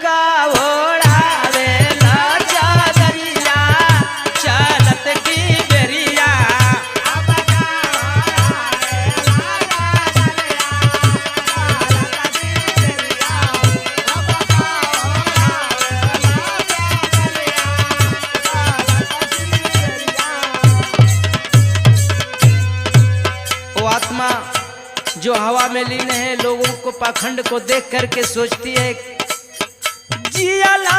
का ओढ़ावे ला चादरिया चलत की बेरिया वो आत्मा जो हवा में लीन है, लोगों को पाखंड को देख करके सोचती है जियाला